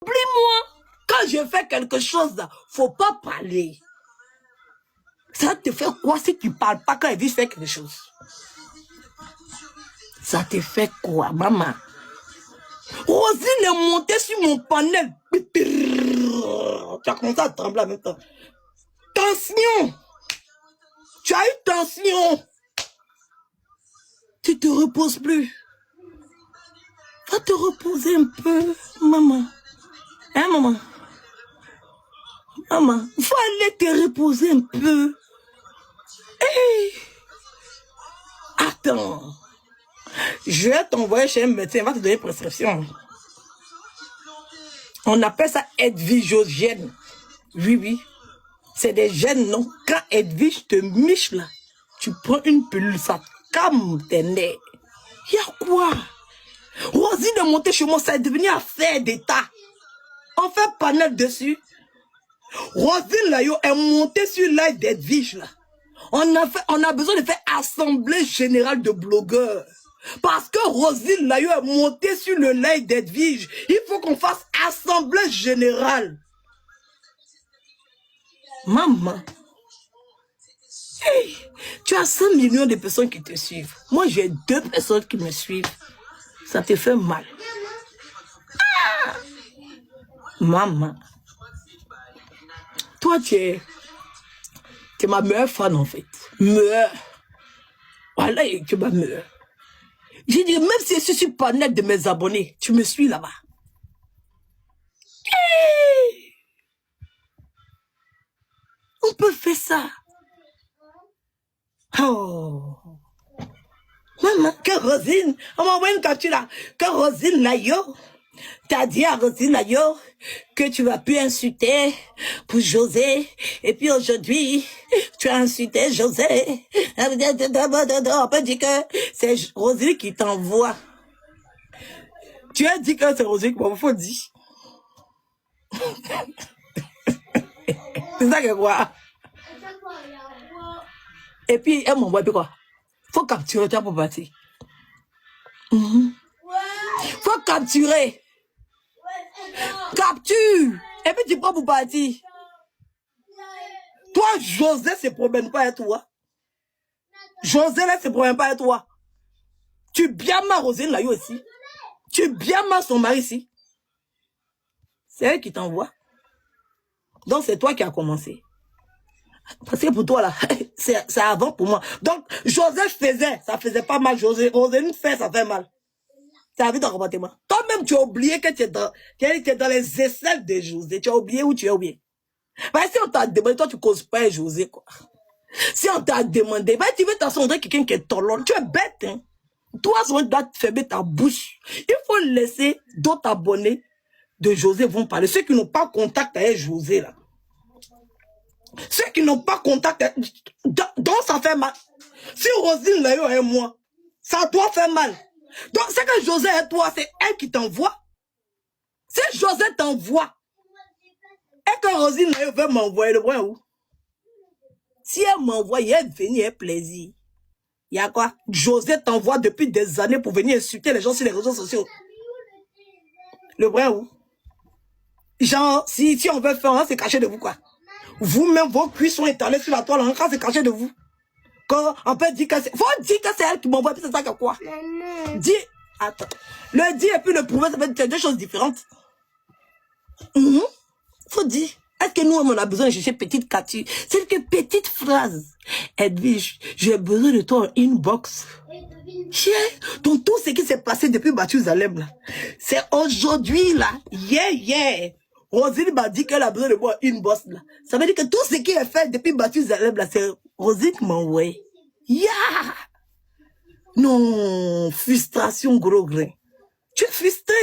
Oublie-moi. Quand je fais quelque chose, faut pas parler. Ça te fait quoi si tu parles pas quand Edwige fait quelque chose? Ça te fait quoi, maman? Rosine est montée sur mon panel. Tu as commencé à trembler en même temps. Tension. Tu as eu tension. Tu te reposes plus. Va te reposer un peu, maman. Hein, maman? Maman, faut aller te reposer un peu. Hey. Attends. Je vais t'envoyer chez un médecin, il va te donner une prescription. On appelle ça Edwigogène. Oui, oui. C'est des gènes, non? Quand Edwige te miche là, tu prends une pilule, ça calme tes nerfs. Il y a quoi? Rosine est montée chez moi, ça est devenu affaire d'État. On fait panel dessus. Rosine là, est montée sur l'aide d'Edwige là. On a besoin de faire assemblée générale de blogueurs. Parce que Rosine là, est montée sur le live d'Edwige. Il faut qu'on fasse assemblée générale. Maman. Hey, tu as 100 millions de personnes qui te suivent. Moi, j'ai 2 personnes qui me suivent. Ça te fait mal. Ah! Maman. Toi, tu es ma meilleure fan, en fait. Meilleure. Voilà, tu es ma meilleure. J'ai dit, même si je suis pas net de mes abonnés, tu me suis là-bas. Hey! On peut faire ça. Oh. Maman, que Rosine, on m'a envoyé une capture là, que Rosine Nayo, t'as dit à Rosine Nayo que tu vas plus insulter pour José, et puis aujourd'hui, tu as insulté José. On peut dire que c'est Rosine qui t'envoie. Tu as dit que c'est Rosine qui m'envoie, faut dire. C'est ça que quoi? Et puis, elle m'envoie, puis quoi? Faut capturer toi pour partir. Faut capturer. Capture. Et puis tu prends pour partir. Toi, José se promène pas avec toi. José là se promène pas avec toi. Tu bien ma Rosine là aussi. Tu bien ma son mari ici. C'est elle qui t'envoie. Donc c'est toi qui as commencé. Parce que pour toi là, c'est avant pour moi. Donc José faisait, ça faisait pas mal. José nous fait, ça fait mal. Tu as vu ton comportement. Toi-même, tu as oublié que tu es dans les aisselles de José. Tu as oublié où tu es oublié. Ben, si on t'a demandé, toi, tu causes pas José, quoi. Si on t'a demandé, ben, tu veux t'assembler quelqu'un qui est tolon. Tu es bête, hein. Toi, on doit fermer ta bouche. Il faut laisser d'autres abonnés de José vont parler. Ceux qui n'ont pas contact avec José, là. Ceux qui n'ont pas contact avec... Donc, ça fait mal. Si Rosine l'a eu et moi, ça doit faire mal. Donc, c'est que José et toi, c'est elle qui t'envoie. Si José t'envoie, et que Rosine veut m'envoyer, le point où? Si elle m'envoie, elle est venue, elle plaisir. Il y a quoi? José t'envoie depuis des années pour venir insulter les gens sur les réseaux sociaux. Le point où? Genre, si on veut faire, on va se cacher de vous, quoi. Vous-même, vos cuisses sont étalées sur la toile, on va se cacher de vous. Quand on peut dire que c'est... Faut dire que c'est elle qui m'envoie, puis c'est ça que quoi? Dis... Attends. Le dire et puis le prouver, ça peut être 2 choses différentes. Faut dire. Est-ce que nous, on a besoin de chercher petite Cathy? C'est que petite phrase. Edwige, j'ai besoin de toi en inbox. Donc tout ce qui s'est passé depuis Mathusalem, là, c'est aujourd'hui, là, yeah. Rosine m'a dit qu'elle a besoin de moi en inbox, là. Ça veut dire que tout ce qui est fait depuis Mathusalem, là, c'est Rosine qui m'a envoyé. Yeah! Non, frustration, gros grain. Tu es frustré,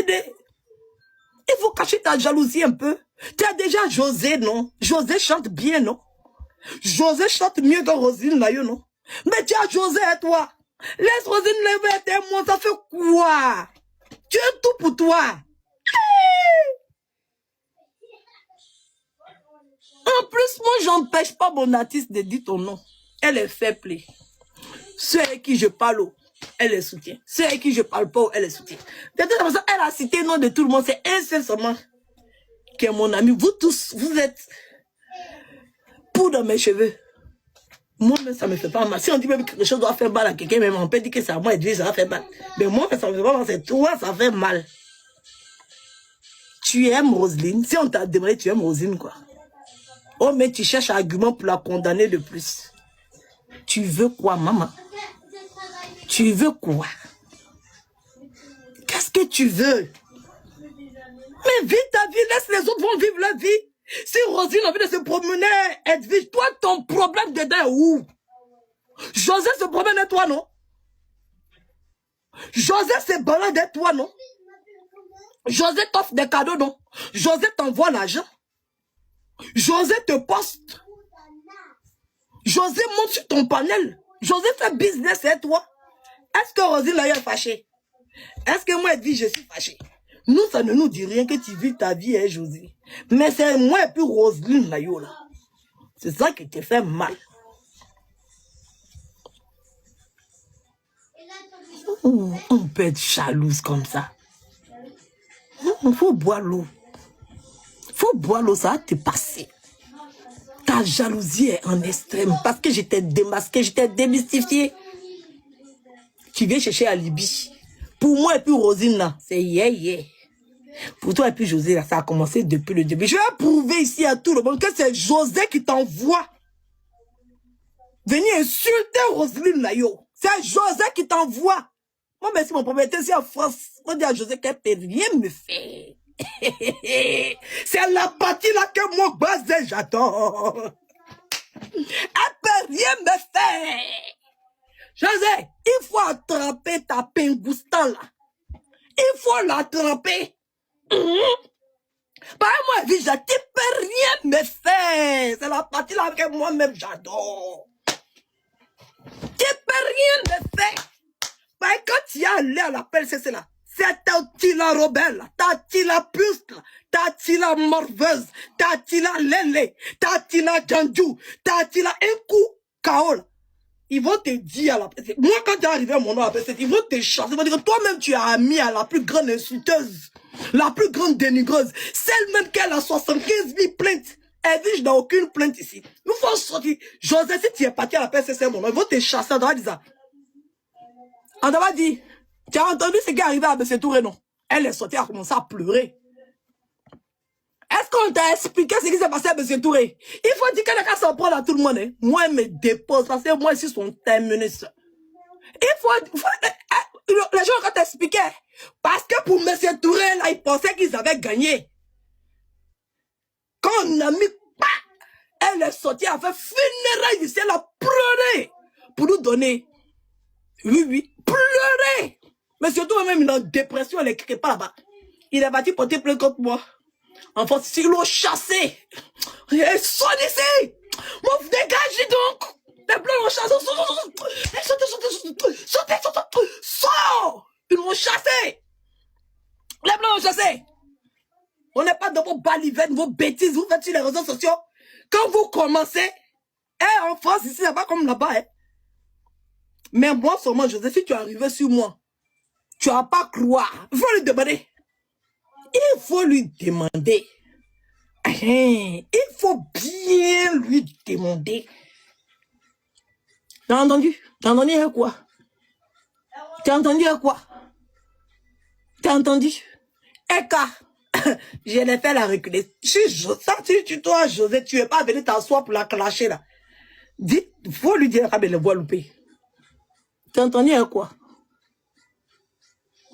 il faut cacher ta jalousie un peu. Tu as déjà José, non? José chante bien, non? José chante mieux que Rosine, là, non? Mais tu as José et toi. Laisse Rosine lever tes mots, ça fait quoi? Tu es tout pour toi. Hey! En plus, moi, j'empêche pas mon artiste de dire ton nom. Elle est fair play. Ceux avec qui je parle, elle les soutient. Ceux avec qui je parle pas, elle les soutient. De toute façon, elle a cité le nom de tout le monde. C'est un seul seulement qui est mon ami. Vous tous, vous êtes pour dans mes cheveux. Moi, même, ça me fait pas mal. Si on dit même que quelque chose doit faire mal à quelqu'un, même on peut dire que c'est à moi, Edwige, ça va faire mal. Mais moi, ça me fait pas mal, c'est toi, ça fait mal. Tu aimes Roselyne. Si on t'a demandé, tu aimes Roselyne, quoi. Oh, mais tu cherches un argument pour la condamner de plus. Tu veux quoi, maman? Tu veux quoi? Qu'est-ce que tu veux? Mais vis ta vie, laisse les autres vont vivre leur vie. Si Roselyne a envie de se promener, Edwige, toi, ton problème dedans est où? José se promène de toi, non? José se balade de toi, non? José t'offre des cadeaux, non? José t'envoie l'argent. José te poste. José monte sur ton panel. José fait business et toi. Est-ce que Roselyne là est fâchée? Est-ce que moi, Edwige, je suis fâchée? Nous, ça ne nous dit rien que tu vis ta vie, hein, José. Mais c'est moi et puis Roselyne là, là. C'est ça qui te fait mal. On peut être jalouse comme ça. Il faut boire l'eau. Il faut boire l'eau, ça va te passer. Ta jalousie est en extrême parce que j'étais démasquée, j'étais démystifiée. Tu viens chercher alibi. Pour moi et puis Rosine là, c'est yeah. Pour toi et puis José là, ça a commencé depuis le début. Je vais prouver ici à tout le monde que c'est José qui t'envoie venir insulter Roselyne là, yo. C'est José qui t'envoie. Moi, merci mon propriétaire ici en France. On dit à José qu'elle peut rien me faire. C'est la partie là que moi, basé, j'adore. Elle peut rien me faire. José, il faut attraper ta pingoustan là. Il faut l'attraper. Par moi, Vija, tu peux rien me faire. C'est la partie là que moi-même j'adore. Tu peux rien me faire. Parce que quand tu es allé à l'appel, c'est là. C'est ta tila rebelle, ta tila puce, ta tila morveuse, ta tila lélé, ta tila djandjou, ta tila un coup kaol. Ils vont te dire à la personne. Moi, quand tu es arrivé à mon nom à la personne, ils vont te chasser. Ils vont dire que toi-même, tu as ami à la plus grande insulteuse, la plus grande dénigreuse, celle même qui a 75 000 plaintes. Elle dit, je n'ai aucune plainte ici. Nous faut sortir. José, si tu es parti à la personne, c'est mon nom. Ils vont te chasser. On va dire ça. On va dire, tu as entendu ce qui est arrivé à M. Touré, non? Elle est sortie, elle a commencé à pleurer. Est-ce qu'on t'a expliqué ce qui s'est passé à M. Touré? Il faut dire qu'elle n'a qu'à s'en prendre à tout le monde. Hein? Moi, elle me dépose parce que moi, ici, sont terminés. Il faut les gens ont t'expliqué. Parce que pour M. Touré, là, ils pensaient qu'ils avaient gagné. Quand on a mis, elle est sortie, elle a fait funérailles ici, elle a pleuré pour nous donner. Oui, pleurer. Mais surtout, même, il est en dépression, elle est quelque part là-bas. Il est parti porter plainte contre moi. En fait, ils l'ont chassé. Ils sont ici. Moi, dégagez donc. Les blancs l'ont chassé. Sautez. Sors. Ils l'ont chassé. Les blancs l'ont chassé. On n'est pas dans vos balivernes, vos bêtises, vous faites sur les réseaux sociaux. Quand vous commencez, en France, ici, c'est pas comme là-bas, hein. Mais moi, seulement, José, si tu es arrivé sur moi, tu vas pas croire. Il faut lui demander. Il faut lui demander. Il faut bien lui demander. T'as entendu? T'as entendu à quoi? T'as entendu à quoi? T'as entendu? Eka, je l'ai fait la reculer. Si toi, José, tu es pas venu t'asseoir pour la clasher là. Dis, faut lui dire, le voit loupé. T'as entendu à quoi?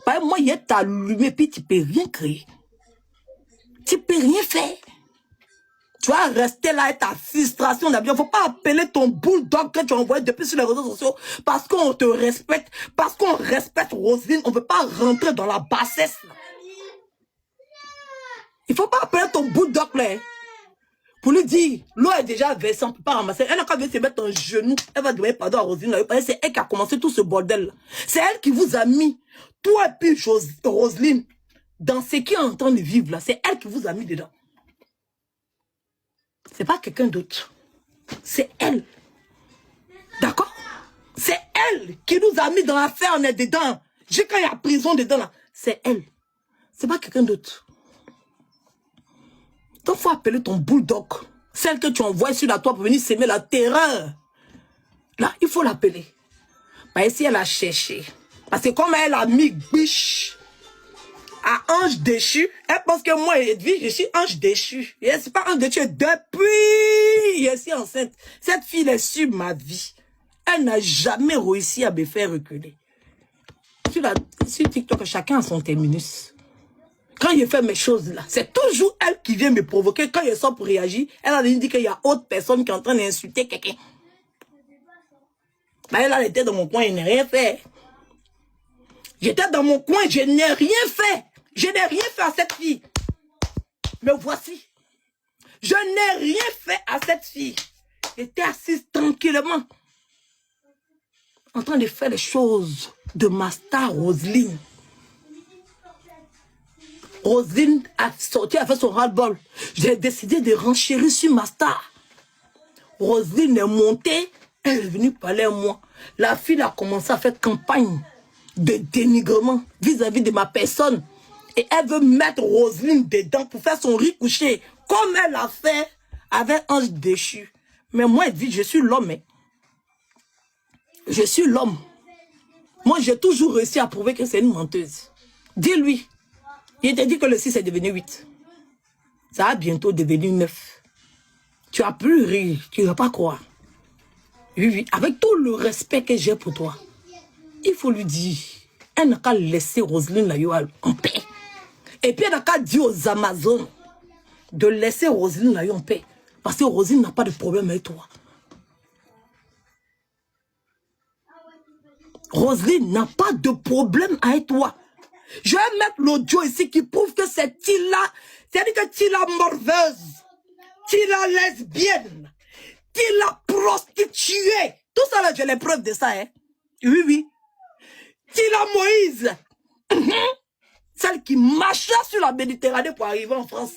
Par moi, il est allumé, puis tu peux rien créer. Tu peux rien faire. Tu vas rester là et ta frustration d'abord. Il ne faut pas appeler ton bulldog que tu as envoyé depuis sur les réseaux sociaux parce qu'on te respecte, parce qu'on respecte Roselyne. On ne veut pas rentrer dans la bassesse. Il ne faut pas appeler ton bulldog là. Pour lui dire, l'eau est déjà versée, on ne peut pas ramasser. Elle n'a qu'à venir se mettre en genou. Elle va demander pardon à Roselyne. C'est elle qui a commencé tout ce bordel. C'est elle qui vous a mis, toi et puis Roselyne, dans ce qui est en train de vivre là. C'est elle qui vous a mis dedans. C'est pas quelqu'un d'autre. C'est elle. D'accord? C'est elle qui nous a mis dans l'affaire, on est dedans. J'ai quand il y a prison dedans là. C'est elle. C'est pas quelqu'un d'autre. faut appeler ton bulldog. Celle que tu envoies sur la toile pour venir s'aimer la terreur. Là, il faut l'appeler. Bah, ici, elle a cherché. Parce que comme elle a mis biche à ange déchu, elle pense que moi, Edwige, je suis ange déchu. Et c'est pas ange déchu. Depuis, je suis enceinte. Cette fille est sur ma vie. Elle n'a jamais réussi à me faire reculer. Sur TikTok, chacun a son terminus. Quand je fais mes choses là, c'est toujours elle qui vient me provoquer. Quand je sors pour réagir, elle a dit qu'il y a autre personne qui est en train d'insulter quelqu'un. Bah, elle était dans mon coin, je n'ai rien fait. J'étais dans mon coin, je n'ai rien fait. Je n'ai rien fait à cette fille. Me voici. Je n'ai rien fait à cette fille. J'étais assise tranquillement. En train de faire les choses de ma star Roselyne. Roselyne a sorti, a fait son ras-le-bol. J'ai décidé de renchérir sur ma star. Roselyne est montée, elle est venue parler à moi. La fille a commencé à faire campagne de dénigrement vis-à-vis de ma personne. Et elle veut mettre Roselyne dedans pour faire son riz couché, comme elle a fait avec Ange Déchu. Mais moi, elle dit, je suis l'homme. Je suis l'homme. Moi, j'ai toujours réussi à prouver que c'est une menteuse. Dis-lui. Il t'a dit que le 6 est devenu 8. Ça va bientôt devenir 9. Tu as plus rire, tu ne vas pas croire. Oui, oui, avec tout le respect que j'ai pour toi, il faut lui dire, elle n'a qu'à laisser Roselyne Layo en paix. Et puis elle n'a qu'à dire aux Amazones de laisser Roselyne Layo en paix. Parce que Roselyne n'a pas de problème avec toi. Roselyne n'a pas de problème avec toi. Je vais mettre l'audio ici qui prouve que c'est Tila. C'est-à-dire que Tila morveuse, Tila lesbienne, Tila prostituée. Tout ça là, j'ai les preuves de ça. Hein? Oui, oui. Tila Moïse. Celle qui marcha sur la Méditerranée pour arriver en France.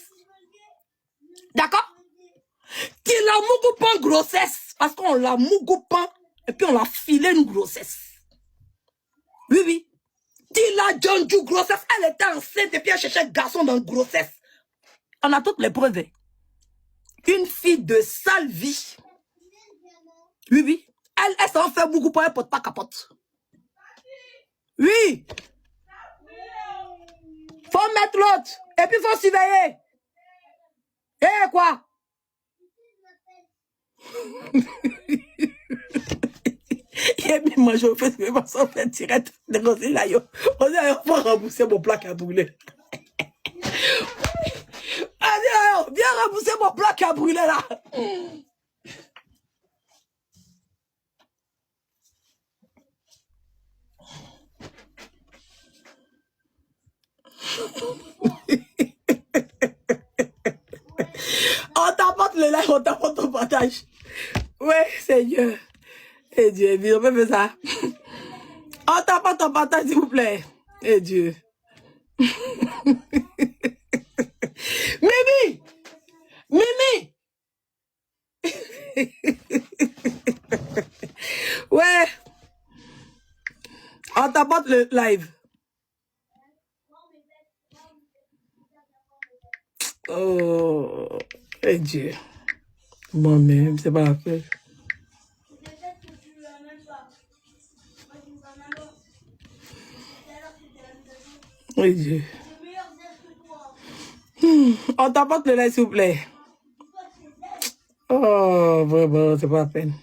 D'accord? Tila Mougoupan grossesse. Parce qu'on l'a Mougoupan et puis on l'a filé une grossesse. Oui, oui. Tila Djondjou grossesse. Elle était enceinte et puis elle cherchait un garçon dans grossesse. On a toutes les preuves. Une fille de sale vie. Oui, oui. Elle s'en fait beaucoup pour elle porte pas capote. Oui. Faut mettre l'autre. Et puis faut surveiller. Eh quoi? Et puis moi je fais ce que ça fait tirer de Roselyne Layo. Roselyne, il faut rembourser mon plat qui a brûlé. Allez, viens rembourser mon plat qui a brûlé là. On t'apporte le live, on t'apporte ton partage. Ouais, Seigneur. Et Dieu, on peut faire ça. On t'apporte ton partage, s'il vous plaît. Et Dieu. Mimi! Mimi! Ouais. On t'apporte le live. Oh, et Dieu. Moi-même, c'est pas la peine. Et Dieu. On t'apporte le lait, s'il vous plaît. Oh, vraiment, c'est pas la peine.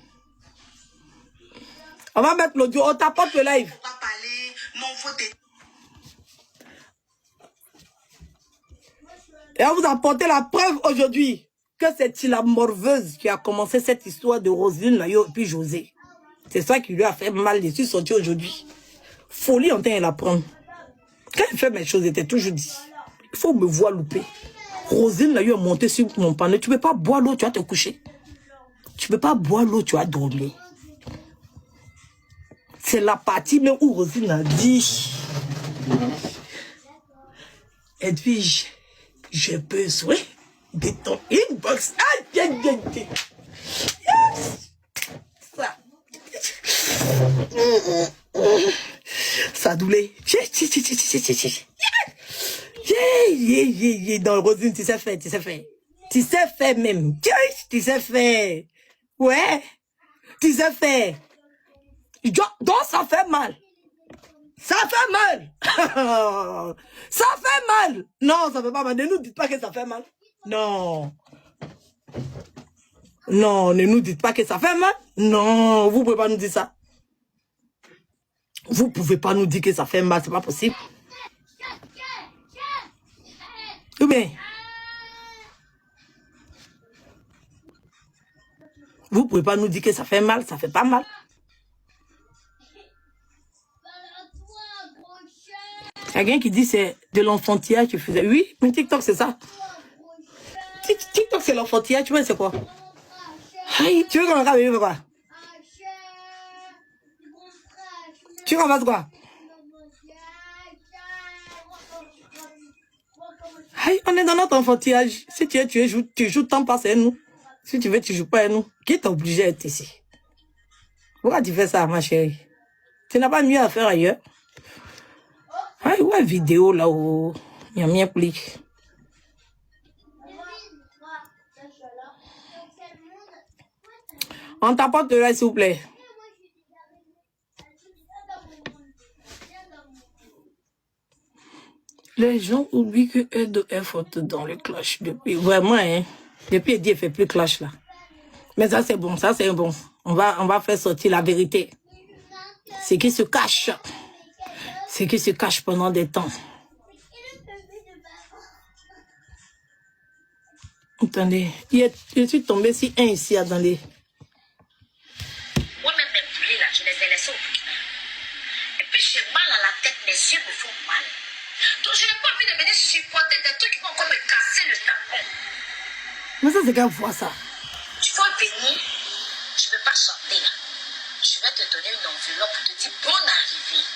On va mettre l'audio, on t'apporte le live. Et on vous apporter la preuve aujourd'hui que c'est Tila morveuse qui a commencé cette histoire de Roselyne Layo et puis José. C'est ça qui lui a fait mal. Je suis sorti aujourd'hui. Folie en train de la prendre. Quand elle fait mes choses, j'étais toujours dit, il faut me voir louper. Roselyne Layo est montée sur mon panneau. Tu ne peux pas boire l'eau, tu vas te coucher. Tu ne peux pas boire l'eau, tu vas dormir. C'est la partie même où Roselyne a dit, Edwige, j'ai besoin de ton inbox. Aïe, aïe, aïe, aïe. Yes. Ça. Ça doulait. Dans Roselyne, tu sais faire, tu sais faire. Tu sais faire même. Tu sais faire. Ouais. Tu sais faire. Donc ça fait mal. Ça fait mal. Ça fait mal. Non, ça fait pas mal. Ne nous dites pas que ça fait mal. Non. Non, ne nous dites pas que ça fait mal. Non, vous pouvez pas nous dire ça. Vous pouvez pas nous dire que ça fait mal, c'est pas possible. Ou bien, vous pouvez pas nous dire que ça fait mal, ça fait pas mal. Quelqu'un qui dit c'est de l'enfantillage, tu faisais. Oui, mais TikTok c'est ça. TikTok c'est l'enfantillage, tu vois c'est quoi? Aïe, tu veux qu'on regarde quoi? Tu veux qu'on fasse quoi? Aïe, on est dans notre enfantillage. Si tu joues tant pas, c'est nous. Si tu veux, tu joues pas à nous. Qui t'a obligé d'être ici? Pourquoi tu fais ça, ma chérie? Tu n'as pas mieux à faire ailleurs? Aïe, ouais, vidéo là-haut. Il y a mieux plus. On t'apporte là, s'il vous plaît. Les gens oublient que Edo est forte dans le clash depuis. Vraiment, hein. Depuis, Eddie ne fait plus clash là. Mais ça, c'est bon, ça, c'est bon. On va faire sortir la vérité. C'est qui se cache. C'est qui se cache pendant des temps. Attendez, je suis tombé si un ici, attendez. Moi-même, mes poulets là, je les ai laissés au Burkina. Et puis j'ai mal à la tête, mes yeux me font mal. Donc je n'ai pas envie de venir supporter des trucs qui vont encore me casser le tampon. Mais ça, c'est quelle fois ça? Tu vas venir, je ne vais pas chanter là. Je vais te donner une enveloppe pour te dire bonne arrivée.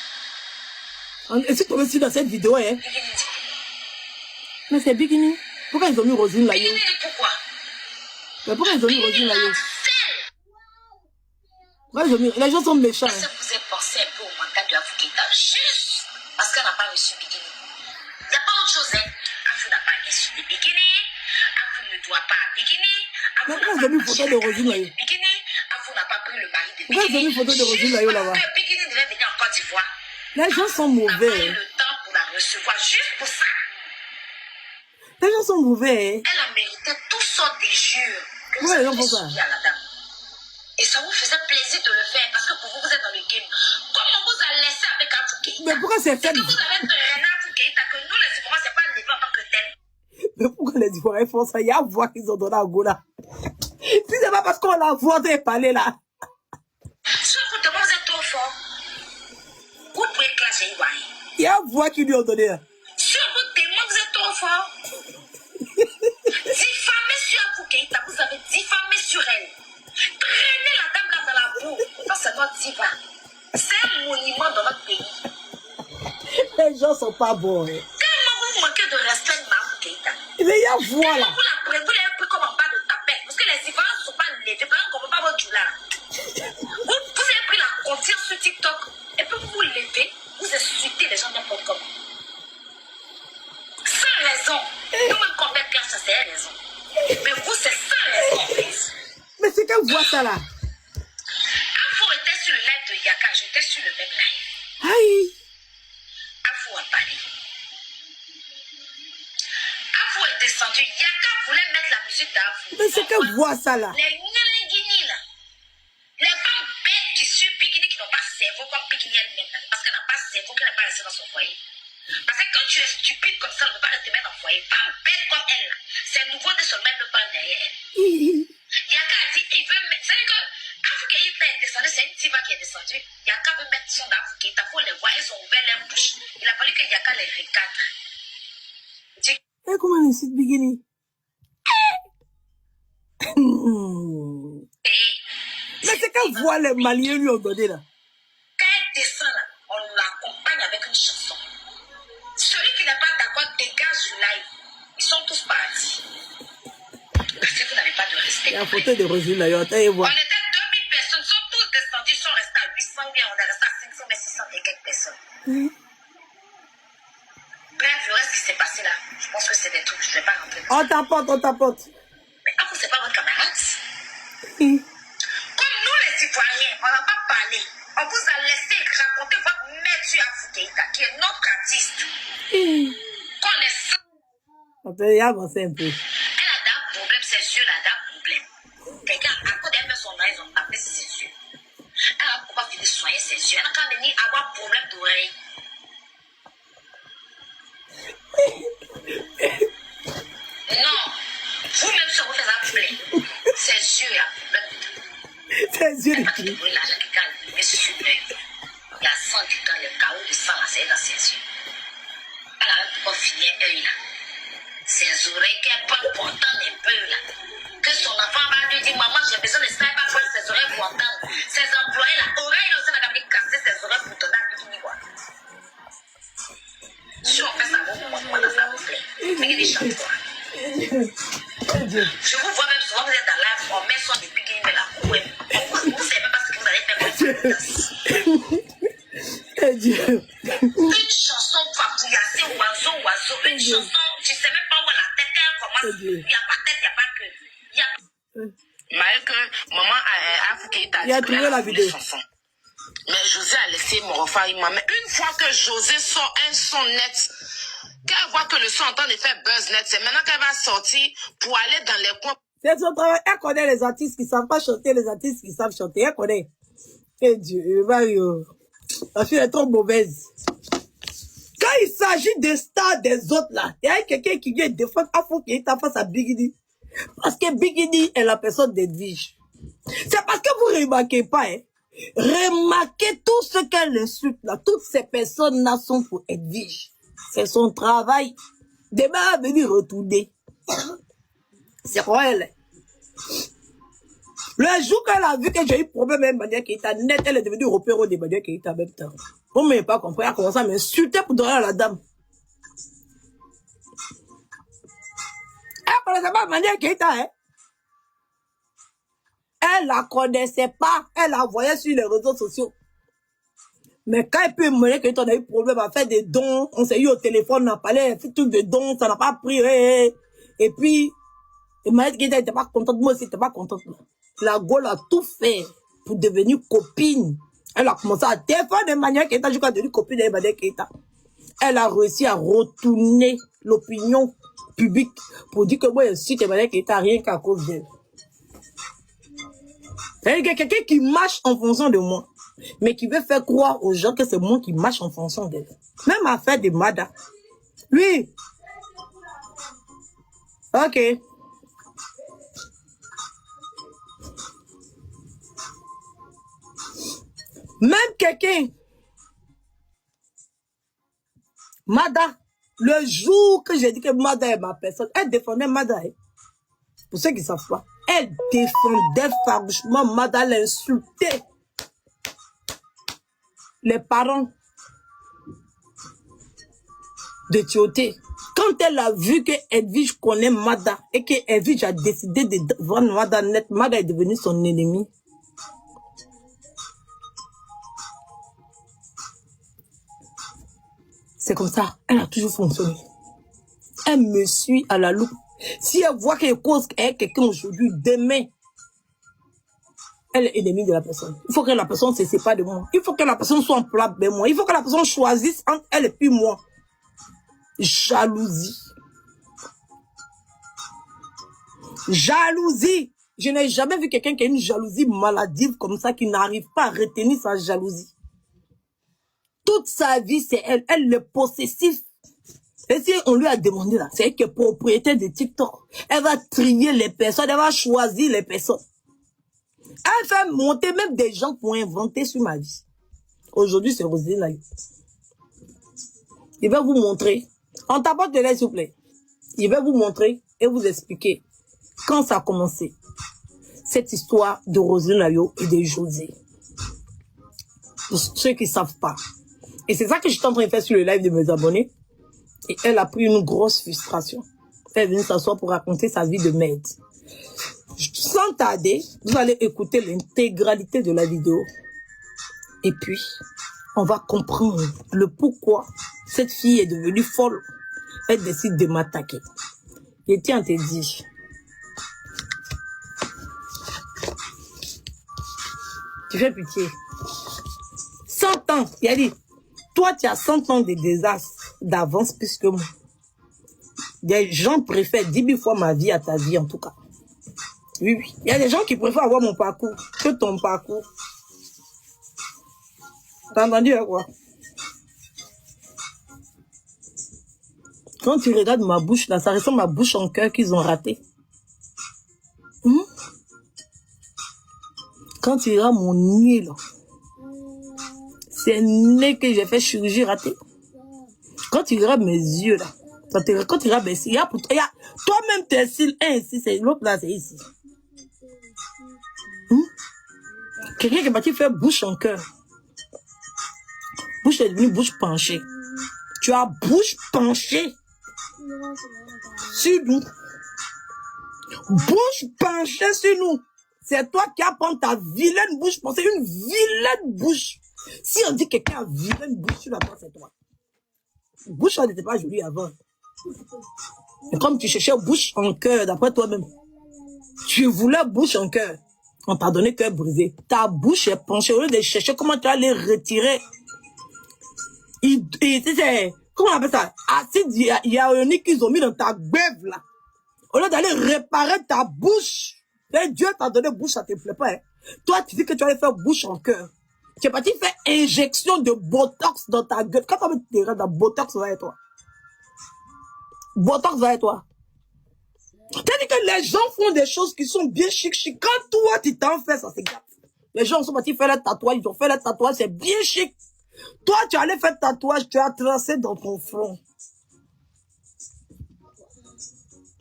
Est-ce que tu aussi dans cette vidéo, hein? Mais c'est Bikini. Pourquoi ils ont mis Rosine là? Bikini, pourquoi? Mais pourquoi ils ont mis Rosine là? Les gens sont méchants. Est-ce que vous avez pensé un peu au mental de Afou Keïta juste parce qu'elle n'a pas reçu Bikini? Il n'y a pas autre chose, hein? Afou n'a pas reçu de Bikini. Afou ne doit pas Bikini. Mais pourquoi ils ont mis photo de Rosine là? Bikini. Afou n'a pas pris le mari de Bikini. Pourquoi ils ont mis photo de Rosine là-bas? Parce que Bikini devait venir en Côte d'Ivoire. Les gens sont mauvais. On a pris le temps pour la recevoir juste pour ça. Les gens sont mauvais. Elle a mérité toutes sortes d'injures que vous Ouais, avez non, pourquoi? subies à la dame. Et ça vous faisait plaisir de le faire parce que pour vous, vous êtes dans le game. Comment vous a laissé avec Afou Keïta? Mais pourquoi c'est fait? Que vous avez traîné Afou Keïta, que nous, les Ivoiriens, c'est pas levé en tant que tel. Mais pourquoi les Ivoiriens font ça? Il y a à voir qu'ils ont donné à Gola. Si c'est pas parce qu'on l'a voté parler là. Si vous demandez, vous êtes trop fort. Vous pouvez clasher Ivoirien. Il y a à voir qu'ils lui ont donné. Si vous témoignez, vous êtes trop fort. Diffamer sur Afou Keïta, vous avez diffamé sur elle. Traîner la dame là dans la boue, ça c'est notre diva. C'est un monument dans notre pays. Les gens sont pas bons. Hein. Tellement vous manquez de respect de Afou Keïta. Mais il y a à voir là. Vous l'avez pris comme en bas de tapette. Parce que les Ivoiriens ne sont pas levés. Par exemple, on ne peut pas votre joula. Vous avez pris la confiance sur TikTok. Et puis vous vous levez, vous insultez les gens n'importe comment. Sans raison. Nous-mêmes qu'on met classe, c'est raison. Mais vous, c'est sans raison en fait. Mais c'est qu'elle voit ça là. Afou était sur le live de Yaka, j'étais sur le même live. Aïe. Afou a parlé. Afou est descendu. Yaka voulait mettre la musique d'Afou. Mais c'est qu'elle voit ça là. Les Nyelenguini là. Les femmes bêtes qui suivent Bikini qui n'ont pas cerveau comme Bikini elle-même. Parce qu'elle n'a pas cerveau, qu'elle n'a pas resté dans son foyer. Parce que quand tu es stupide comme ça, on ne peut pas te mettre dans le foyer. Femme bête comme elle là. C'est nouveau de son même prendre derrière elle. Yaka a dit, il veut mettre. C'est-à-dire que Afou Keïta est descendu, c'est une diva qui est descendue. Yaka veut mettre son d'Afou Keïta. Il faut les voir, ils ont ouvert leur bouche. Il a fallu que Yaka les recadre. Et comment elle incite Bikini? Mais c'est qu'elle voit les Maliens lui ont donné là. Quand elle descend là, on l'accompagne avec une chanson. Celui qui n'est pas d'accord dégage du live. Ils sont tous partis. Parce que vous n'avez pas de respect. Il y a une photo de Rosine là, attendez voir. On était 2000 personnes, ils sont tous descendus, ils sont restés à 800 bien, on est resté à 500, mais 600 et quelques personnes. Bref, le reste qui s'est passé là, je pense que c'est des trucs, je ne vais pas rentrer. On t'apporte, on t'apporte. Comme nous les citoyens, on n'a pas parlé. On vous a laissé raconter votre maître Afou Keïta, qui est notre artiste. Connaissant. On peut y avancer un peu. Elle a d'un problème, ses yeux là, d'un problème. Quelqu'un, à côté d'elle, son oreille, ils ont tapé ses yeux. Elle a pas fini de soigner ses yeux. Elle a quand même avoir problème d'oreille. Non. Vous-même, si vous faites un problème, ses yeux là, problème. Ses yeux de qui? L'argent qui gagne, mais sur l'œil. Il y a sang qui gagne, le chaos de sang là, c'est dans ses yeux. Elle a même pas fini œil là. Ses oreilles qu'elle peut portant un peu là. Que son enfant va lui dire, maman, j'ai besoin de ça, elle va prendre ses oreilles pour entendre. Ses employés là, oreilles là, aussi, elle a mis casser ses oreilles pour donner à Bikini quoi. Si on fait ça, vous dans ça vous plaît. Bikini chante quoi. Je vous vois même souvent, vous êtes dans live, on met son du Bikini, mais là, vous savez même pas ce que vous allez faire comme une chanson papouillassée, oiseau, une chanson, tu sais même pas où la tête elle commence. Il n'y a pas tête, il n'y a pas queue. Malgré que maman Afou Keïta Il a trouvé la vidéo. Mais José a laissé mon refrain. Mais une fois que José sort un son net, qu'elle voit que le son est en train de faire buzz net, c'est maintenant qu'elle va sortir pour aller dans les coins. C'est son travail. Elle connaît les artistes qui ne savent pas chanter, les artistes qui savent chanter. Elle connaît. Et Dieu, Mario. La fille est trop mauvaise. Quand il s'agit des stars des autres là, il y a quelqu'un qui vient défendre Afou Keïta face à Bigidi. Parce que Bigidi est la personne d'Edwige. C'est parce que vous ne remarquez pas, hein. Remarquez tout ce qu'elle insulte là. Toutes ces personnes-là sont pour Edwige. C'est son travail. Demain, elle va venir retourner. C'est pour elle. Le jour qu'elle a vu que j'ai eu problème avec Emmanuel Keïta, net, elle est devenue repéro d'Emmanuel Keïta en même temps. On ne m'a pas compris. Elle a commencé à m'insulter pour donner à la dame. Elle ne connaissait pas Emmanuel Keïta, hein. Elle la connaissait pas. Elle la voyait sur les réseaux sociaux. Mais quand elle peut mener que on a eu problème à faire des dons, on s'est eu au téléphone, on a parlé, on a fait tout de dons, ça n'a pas pris. Et puis, Emmanuel Keïta n'était pas contente, moi aussi, j'étais pas contente. La Gaule a tout fait pour devenir copine. Elle a commencé à défendre Emmanuel Keïta jusqu'à devenir copine d'Emmanuel Keïta. Elle a réussi à retourner l'opinion publique pour dire que moi, je suis Emmanuel Keïta rien qu'à cause d'elle. C'est quelqu'un qui marche en fonction de moi, mais qui veut faire croire aux gens que c'est moi qui marche en fonction d'elle. Même affaire de Mada. Oui. Ok. Même quelqu'un, Mada, le jour que j'ai dit que Mada est ma personne, elle défendait Mada. Hein. Pour ceux qui ne savent pas, elle défendait farouchement Mada, elle insultait les parents de Tioté. Quand elle a vu que Edwige connaît Mada et que Edwige a décidé de vendre Mada net, Mada est devenue son ennemi. C'est comme ça, elle a toujours fonctionné. Elle me suit à la loupe. Si elle voit qu'elle cause avec quelqu'un aujourd'hui, demain, elle est ennemie de la personne. Il faut que la personne se sépare de moi. Il faut que la personne soit en plat de moi. Il faut que la personne choisisse entre elle et puis moi. Jalousie. Jalousie. Je n'ai jamais vu quelqu'un qui a une jalousie maladive comme ça, qui n'arrive pas à retenir sa jalousie. Toute sa vie, c'est elle. Elle est possessive. Et si on lui a demandé là, c'est elle qui est propriétaire de TikTok. Elle va trier les personnes, elle va choisir les personnes. Elle fait monter même des gens pour inventer sur ma vie. Aujourd'hui, c'est Roselyne là. Il va vous montrer. On tapote de l'air, s'il vous plaît. Il va vous montrer et vous expliquer quand ça a commencé. Cette histoire de Roselyne Layo et de José. Pour ceux qui ne savent pas. Et c'est ça que je suis en train de faire sur le live de mes abonnés. Et elle a pris une grosse frustration. Elle est venue s'asseoir pour raconter sa vie de merde. Sans tarder, vous allez écouter l'intégralité de la vidéo. Et puis, on va comprendre le pourquoi cette fille est devenue folle. Elle décide de m'attaquer. Et tiens, te dis. Tu fais pitié. 100 ans. Il a dit, toi, tu as 100 ans de désastre d'avance plus que moi. Des gens préfèrent 10 000 fois ma vie à ta vie, en tout cas. Oui, oui. Il y a des gens qui préfèrent avoir mon parcours que ton parcours. T'as entendu, hein, quoi? Quand tu regardes ma bouche, là, ça ressemble à ma bouche en cœur qu'ils ont raté. Quand tu regardes mon nez, là, c'est un nez que j'ai fait chirurgie raté. Quand tu regardes mes yeux, là, quand tu regardes mes cils, toi-même tes cils, un ici, c'est l'autre là, c'est ici. Quelqu'un qui est parti faire bouche en cœur. Bouche est devenue bouche penchée. Tu as bouche penchée sur nous. Bouche penchée sur nous. C'est toi qui apprends ta vilaine bouche penchée, une vilaine bouche. Si on dit que quelqu'un a vilaine bouche sur la tête, c'est toi. Bouche, elle n'était pas jolie avant. Et comme tu cherchais bouche en cœur, d'après toi-même, tu voulais bouche en cœur. On t'a donné cœur brisé. Ta bouche est penchée. Au lieu de chercher comment tu vas les retirer. Comment on appelle ça? Acide hyaluronique qu'ils ont mis dans ta gbève là. Au lieu d'aller réparer ta bouche. Et Dieu t'a donné bouche, ça te plaît pas. Hein? Toi, tu dis que tu vas aller faire bouche en cœur. Tu es parti faire injection de botox dans ta gueule. Quand tu te regardes, botox va être toi. Botox va être toi. C'est-à-dire que les gens font des choses qui sont bien chic. Quand toi, tu t'en fais, ça se gâte. Les gens sont partis faire le tatouage, ils ont fait le tatouage, c'est bien chic. Toi, tu allais faire le tatouage, tu as tracé dans ton front.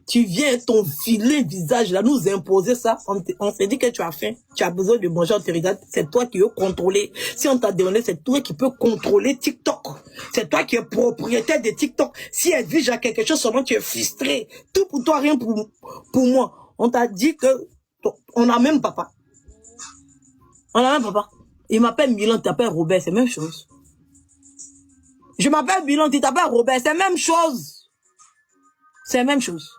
Tu viens, ton filet visage, là, nous imposer ça. On s'est dit que tu as faim, tu as besoin de manger, on te regarde. C'est toi qui veux contrôler. Si on t'a donné, c'est toi qui peux contrôler TikTok. C'est toi qui es propriétaire de TikTok. Si elle vige à quelque chose, seulement tu es frustré. Tout pour toi, rien pour moi. On t'a dit que on a même papa. On a même papa. Il m'appelle Milan, tu t'appelles Robert, c'est la même chose. Je m'appelle Milan, tu t'appelles Robert, c'est la même chose. C'est la même chose.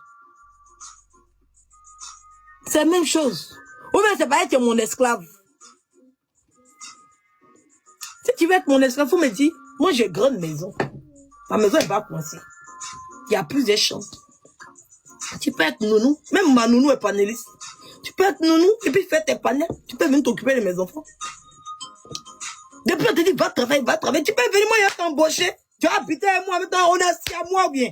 C'est la même chose. Ou bien c'est pas être mon esclave. Si tu veux être mon esclave, faut me dire, moi j'ai grande maison. Ma maison est pas coincée. Il y a plusieurs chambres. Tu peux être nounou. Même ma nounou est panéliste. Tu peux être nounou et puis faire tes panels. Tu peux venir t'occuper de mes enfants. Depuis on te dit, va travailler, va travailler. Tu peux venir, moi, il y a t'embaucher. Tu vas habiter avec moi, maintenant on est assis à moi ou bien.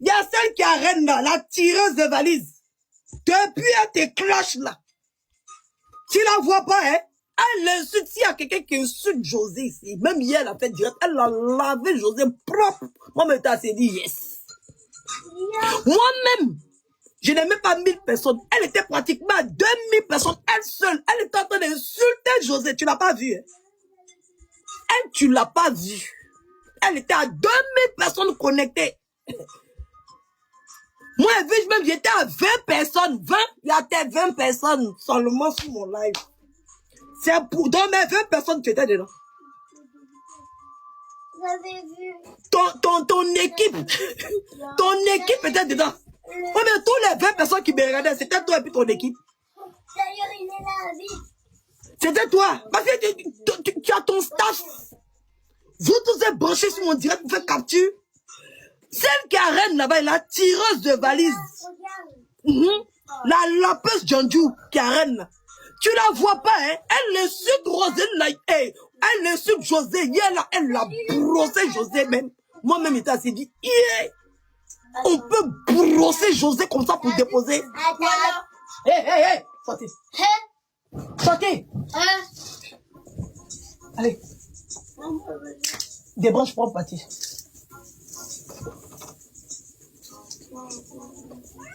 Il y a celle qui arène là, la tireuse de valise. Depuis elle te cloche là. Tu la vois pas, hein? Elle insulte, s'il y a quelqu'un qui insulte José ici, même hier elle a fait direct, elle a lavé José propre. Moi-même, elle s'est dit yes. Moi-même, je n'aimais pas 1000 personnes. Elle était pratiquement à 2000 personnes, elle seule. Elle était en train d'insulter José. Tu l'as pas vu, hein? Elle, tu l'as pas vu. Elle était à 2000 personnes connectées. Moi, même j'étais à 20 personnes. 20, il y a 20 personnes seulement sur mon live. C'est pour, dans mes 20 personnes, tu étais dedans. J'avais vu. Ton équipe, ton équipe était dedans. Oh, mais tous les 20 personnes qui me regardaient, c'était toi et puis ton équipe. D'ailleurs, il est là, vite. C'était toi. Parce que tu as ton staff. Vous tous êtes branchés sur mon direct pour faire capture. Celle qui arène là-bas, la tireuse de valise. La lapeuse Janju qui arène là. Tu la vois pas, hein? Elle insulte Rosé là. Elle insulte José. Hier là, elle l'a brossé José même. Moi-même, il t'a dit, yeah. On peut brosser José comme ça pour déposer. Hé, sortez. Sortez. Allez. Débranche pour partir.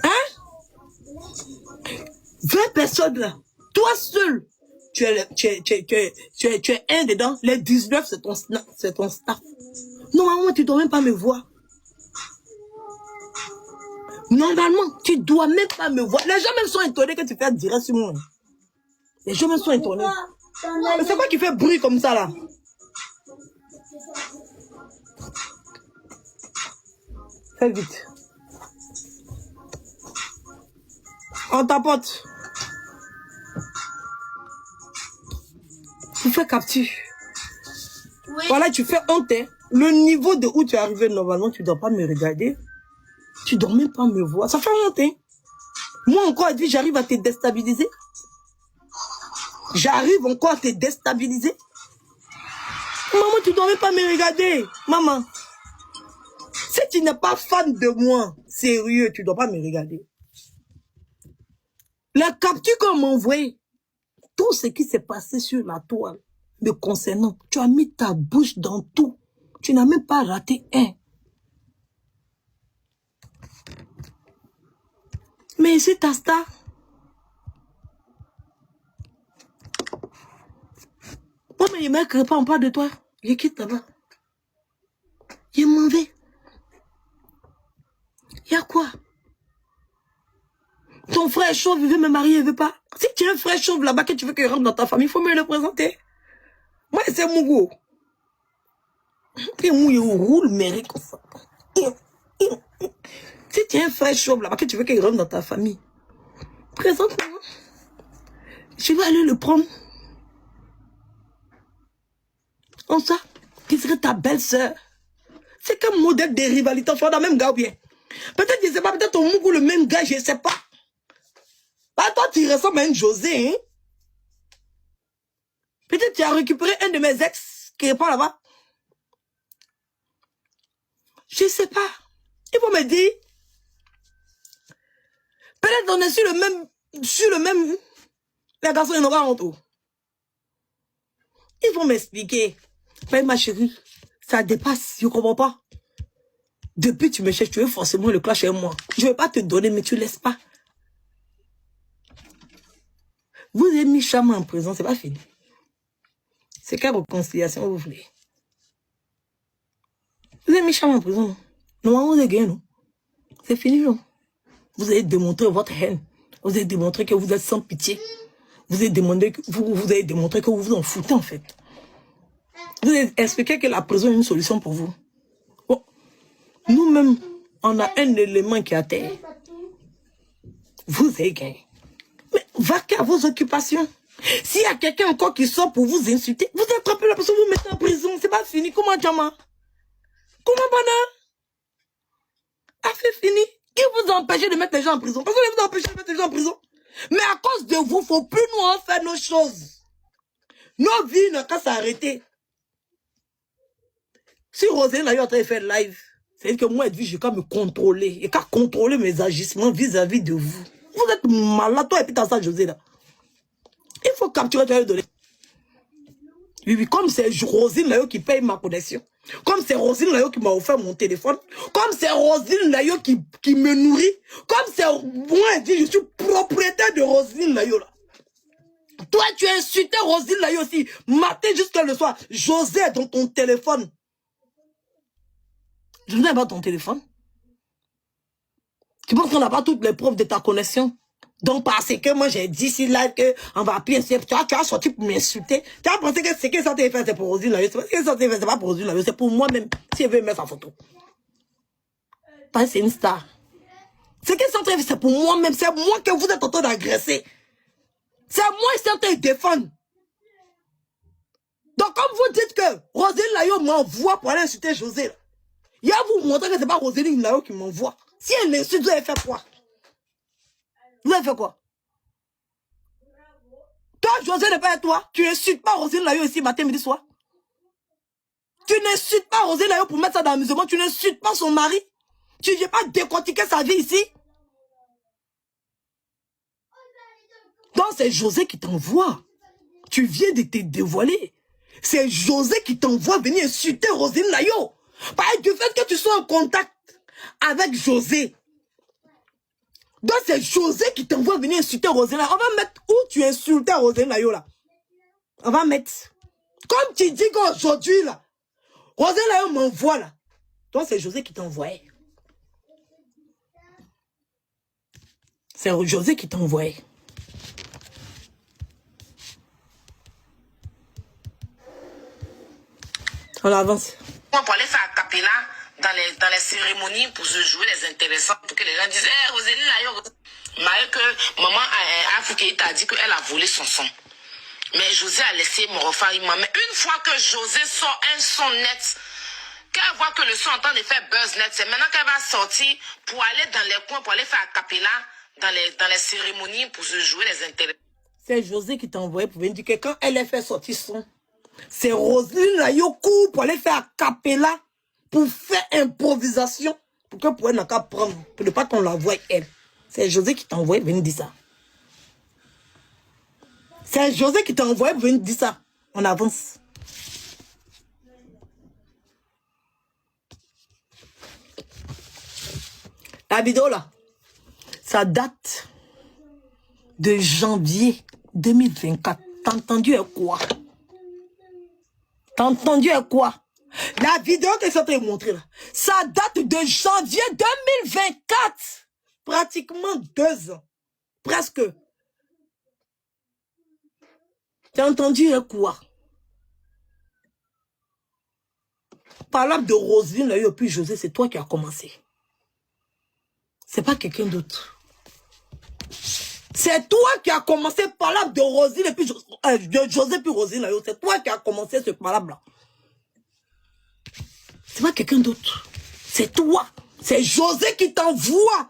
Hein? 20 personnes là. Toi seul. Tu es un dedans. Les 19, c'est ton staff. Normalement, tu dois même pas me voir. Normalement, tu dois même pas me voir. Les gens même sont étonnés que tu fais direct sur moi. Les gens même sont étonnés. Mais c'est quoi qui fait bruit comme ça là? Fais vite. On tapote. fais capture. Oui. Voilà, tu fais honte. Hein. Le niveau de où tu es arrivé, normalement, tu ne dois pas me regarder. Tu ne dois même pas me voir. Ça fait honte. Hein. Moi encore, j'arrive à te déstabiliser. J'arrive encore à te déstabiliser. Maman, tu ne dois même pas me regarder. Maman. Si tu n'es pas fan de moi, sérieux, tu ne dois pas me regarder. La capture qu'on m'a envoyée, tout ce qui s'est passé sur la toile me concernant, tu as mis ta bouche dans tout. Tu n'as même pas raté un. Mais c'est ta star. Moi, mais les mecs ne parlent pas de toi. Je quitte là-bas. Je m'en vais. Il y a quoi? Ton frère chauve, il veut me marier, il veut pas. Si tu as un frère chauve là-bas que tu veux qu'il rentre dans ta famille, il faut me le présenter. Moi, c'est Mougou. Et Mougou roule, mérite comme ça. Si tu as un frère chauve là-bas que tu veux qu'il rentre dans ta famille, présente-moi. Je vais aller le prendre. En ça, qui serait ta belle-sœur. C'est qu'un modèle de rivalité. Tu vois, dans le même gars ou bien. Peut-être, je ne sais pas, peut-être au Mougou, le même gars, je ne sais pas. Bah, toi, tu ressembles à un José, hein. Peut-être tu as récupéré un de mes ex qui n'est pas là-bas. Je ne sais pas. Il faut me dire. Peut-être on est sur le même. Les garçons, ils n'ont pas honte. Ils vont m'expliquer. Mais ma chérie, ça dépasse, je ne comprends pas. Depuis que tu me cherches, tu veux forcément le clash avec moi. Je ne vais pas te donner, mais tu ne laisses pas. Vous avez mis Chama en prison, c'est pas fini. C'est quelle réconciliation vous voulez? Vous avez mis Chama en prison, non? Normalement, vous avez gagné, non? C'est fini, non? Vous avez démontré votre haine. Vous avez démontré que vous êtes sans pitié. Vous avez démontré que vous vous en foutez, en fait. Vous avez expliqué que la prison est une solution pour vous. Bon, nous-mêmes, on a un élément qui est à terre. Vous avez gagné. Mais vaquez à vos occupations. S'il y a quelqu'un encore qui sort pour vous insulter, vous attrapez la personne, vous mettez en prison. C'est pas fini. Comment, Djama? Comment, Bana? Affaire fini. Qui vous a empêché de mettre les gens en prison? Personne ne vous a empêché de mettre les gens en prison. Mais à cause de vous, il ne faut plus nous en faire nos choses. Nos vies n'ont qu'à s'arrêter. Si Roselyne là, est en train de faire live, c'est que moi, je vais me contrôler. Et qu'à contrôler mes agissements vis-à-vis de vous. Vous êtes malade, toi et puis t'as ça, José, là. Il faut capturer, tu vas lui donner. Oui, comme c'est Roselyne là qui paye ma connexion. Comme c'est Roselyne là qui m'a offert mon téléphone. Comme c'est Roselyne là qui me nourrit. Comme c'est moi, je suis propriétaire de Roselyne là. Toi, tu as insulté Roselyne là aussi. Matin jusqu'à le soir. José est dans ton téléphone. Je n'ai pas ton téléphone. Tu penses qu'on n'a pas toutes les preuves de ta connexion? Donc, parce que moi, j'ai dit ici là qu'on va appuyer, tu as sorti pour m'insulter. Tu as pensé que ce qu'elle est censée faire, c'est pour Roselyne là. Ce qu'elle est censée faire, c'est pas pour Roselyne là. C'est pour moi-même, si elle veut mettre sa photo. Parce que c'est une star. Ce qu'elle est censée faire, c'est pour moi-même. C'est moi que vous êtes en train d'agresser. C'est moi qui suis en train de défendre. Donc, comme vous dites que Roselyne Layo m'envoie pour aller insulter José, il y a vous montrer que c'est pas Roselyne Layo qui m'envoie. Si elle l'insulte, vous avez fait quoi? Vous avez fait quoi? Toi, José n'est pas à toi. Tu n'insultes pas Roselyne Layo ici matin, midi, soir. Tu n'insultes pas Roselyne Layo pour mettre ça dans l'amusement. Tu n'insultes pas son mari. Tu n'as pas décortiqué sa vie ici. Donc, c'est José qui t'envoie. Tu viens de te dévoiler. C'est José qui t'envoie venir insulter Roselyne Layo. Parce du fait que tu sois en contact avec José. Donc c'est José qui t'envoie venir insulter Roselyne Layo. On va mettre où tu insultais Roselyne Layo là. On va mettre. Comme tu dis qu'aujourd'hui là, Roselyne Layo m'envoie là. Donc c'est José qui t'envoie. C'est José qui t'envoie. On avance. Pour aller faire un capella dans les cérémonies pour se jouer les intéressants, pour que les gens disent, hey, Roselyne Layo, malgré que maman Afouké t'a dit qu'elle a volé son son. Mais José a laissé mon refrain. Mais une fois que José sort un son net, qu'elle voit que le son est en train de faire buzz net, c'est maintenant qu'elle va sortir pour aller dans les coins, pour aller faire a cappella dans les cérémonies, pour se jouer les intérêts. C'est José qui t'a envoyé pour venir dire que quand elle a fait sortir son, c'est Roselyne Layo pour aller faire a cappella, pour faire improvisation, pour que pour elle n'a qu'à prendre, pour ne pas qu'on la voie elle. C'est José qui t'a envoyé pour venir dire ça. C'est José qui t'a envoyé pour venir dire ça. On avance. La vidéo là, ça date de janvier 2024. T'as entendu quoi? T'as entendu quoi? La vidéo que je suis en train de montrer là, ça date de janvier 2024. Pratiquement 2 ans. Presque. T'as entendu quoi? Parlant de Roselyne, là, et puis José, c'est toi qui as commencé. C'est pas quelqu'un d'autre. C'est toi qui as commencé par là de Roselyne et puis de José puis Roselyne. C'est toi qui as commencé ce palabre là. C'est pas quelqu'un d'autre. C'est toi. C'est José qui t'envoie.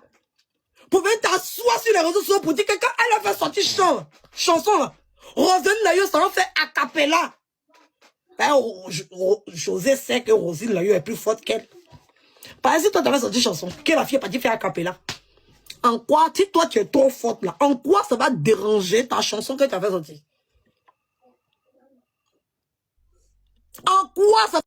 Pour venir t'asseoir sur les réseaux sociaux pour dire que quand elle a fait sortir chanson là, Roselyne Layo, ça va faire a cappella. Ben, José sait que Roselyne Layo est plus forte qu'elle. Par exemple, si toi t'avais sorti chanson, que la fille est partie faire a cappella. En quoi, si toi tu es trop forte là, en quoi ça va déranger ta chanson que tu avais sortie? En quoi ça